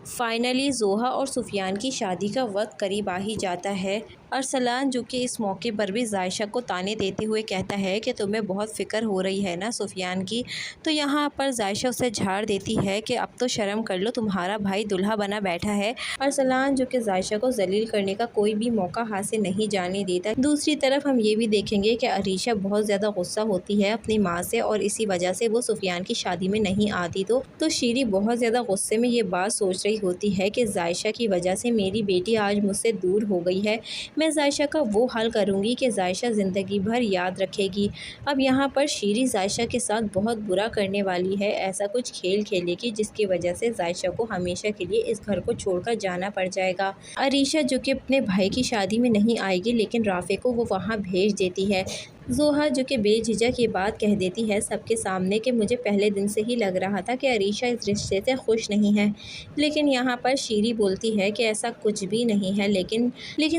Finally जोहा और सुफियान की शादी का वक्त करीब आ ही जाता है। अरसलान जो कि इस मौके पर भी जायशा को ताने देते हुए कहता है कि तुम्हें बहुत फ़िक्र हो रही है ना सुफियान की। तो यहाँ पर जायशा उसे झाड़ देती है कि अब तो शर्म कर लो, तुम्हारा भाई दुल्हा बना बैठा है। अरसलान जो कि जायशा को जलील करने का कोई भी मौका हाथ से नहीं जाने देता। दूसरी तरफ हम ये भी देखेंगे कि अरीशा बहुत ज़्यादा गुस्सा होती है अपनी माँ से और इसी वजह से वो सुफियान की शादी में नहीं आती। तो शीरी बहुत ज़्यादा गुस्से में ये बात सोच रही होती है कि जायशा की वजह से मेरी बेटी आज मुझसे दूर हो गई है। मैं जायशा का वो हाल करूँगी कि जायशा ज़िंदगी भर याद रखेगी। अब यहाँ पर शीरी जायशा के साथ बहुत बुरा करने वाली है, ऐसा कुछ खेल खेलेगी जिसकी वजह से जायशा को हमेशा के लिए इस घर को छोड़कर जाना पड़ जाएगा। अरीशा जो कि अपने भाई की शादी में नहीं आएगी, लेकिन राफे को वो वहाँ भेज देती है। जोहा जो कि बेझिझक ये बात कह देती है सबके सामने कि मुझे पहले दिन से ही लग रहा था कि अरीशा इस रिश्ते से खुश नहीं है। लेकिन यहाँ पर शीरी बोलती है कि ऐसा कुछ भी नहीं है। लेकिन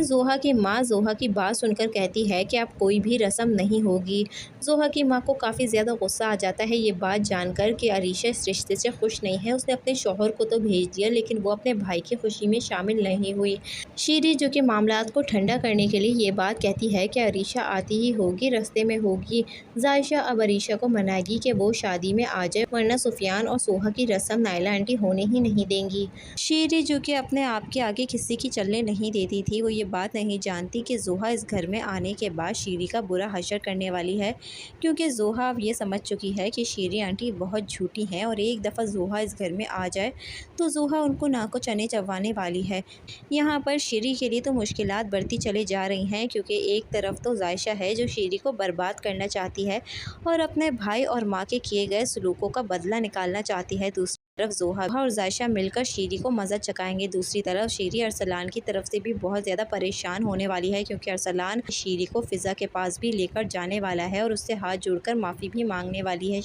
जोहा की माँ जोहा की बात सुनकर कहती है कि अब कोई भी रस्म नहीं होगी। जोहा की माँ को काफ़ी ज़्यादा गुस्सा आ जाता है ये बात जानकर कि अरीशा इस रिश्ते से खुश नहीं है। उसने अपने शौहर को तो भेज दिया, लेकिन वो अपने भाई की खुशी में शामिल नहीं हुई। शीरी जो कि मामलात को ठंडा करने के लिए ये बात कहती है कि अरीशा आती ही होगी, रास्ते में होगी। जायशा अब अरीशा को मनाएगी कि वो शादी में आ जाए, वरना सुफियान और सोहा की रस्म नायला आंटी होने ही नहीं देंगी। शीरी जो कि अपने आप के आगे किसी की चलने नहीं देती थी, वो ये बात नहीं जानती कि जोहा इस घर में आने के बाद शीरी का बुरा हशर करने वाली है, क्योंकि जोहा अब ये समझ चुकी है कि शीरी आंटी बहुत झूठी हैं और एक दफ़ा जोहा इस घर में आ जाए तो जोहा उनको नाको चने चबाने वाली है। यहाँ पर शीरी के लिए तो मुश्किलात बढ़ती चले जा रही हैं, क्योंकि एक तरफ तो जायशा है जो शीरी को बर्बाद करना चाहती है और अपने भाई और माँ के किए गए सलूकों का बदला निकालना चाहती है। दूसरी तरफ जोहा और जायशा मिलकर शीरी को मज़ा चखाएंगे। दूसरी तरफ शीरी अरसलान की तरफ से भी बहुत ज़्यादा परेशान होने वाली है, क्योंकि अरसलान शीरी को फ़िज़ा के पास भी लेकर जाने वाला है और उससे हाथ जोड़कर माफ़ी भी मांगने वाली है।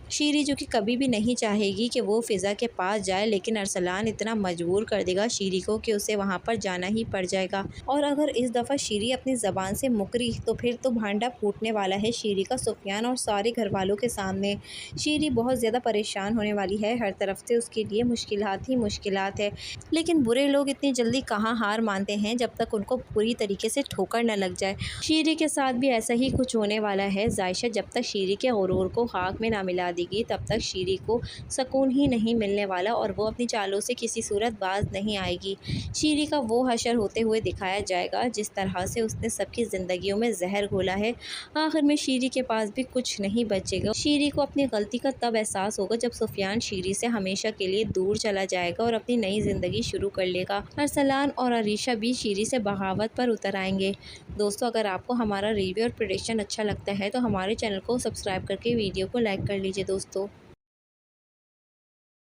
शीरी जो कि कभी भी नहीं चाहेगी कि वो फ़िज़ा के पास जाए, लेकिन अरसलान इतना मजबूर कर देगा शीरी को कि उसे वहाँ पर जाना ही पड़ जाएगा। और अगर इस दफ़ा शीरी अपनी ज़बान से मुकरी तो फिर तो भांडा फूटने वाला है शीरी का सुफियान और सारे घर वालों के सामने। शीरी बहुत ज़्यादा परेशान होने वाली है, हर तरफ से उसके लिए मुश्किलात ही मुश्किलात है। लेकिन बुरे लोग इतनी जल्दी कहाँ हार मानते हैं जब तक उनको पूरी तरीके से ठोकर न लग जाए। शीरी के साथ भी ऐसा ही कुछ होने वाला है। जायशा जब तक शीरी के गुरूर को खाक में ना मिला देगी तब तक शीरी को सुकून ही नहीं मिलने वाला और वो अपनी चालों से किसी सूरत बाज नहीं आएगी। शीरी का वो हशर होते हुए दिखाया जाएगा जिस तरह से उसने सबकी ज़िंदगियों में जहर घोला है। आखिर में शीरी के पास भी कुछ नहीं बचेगा। शीरी को अपनी गलती का तब एहसास होगा जब सुफियान शीरी से हमेशा के लिए दूर चला जाएगा और अपनी नई ज़िंदगी शुरू कर लेगा। अरसलान और अरीशा भी शीरी से बगावत पर उतर आएंगे। दोस्तों, अगर आपको हमारा रिव्यू और प्रेडिक्शन अच्छा लगता है तो हमारे चैनल को सब्सक्राइब करके वीडियो को लाइक कर लीजिए दोस्तों।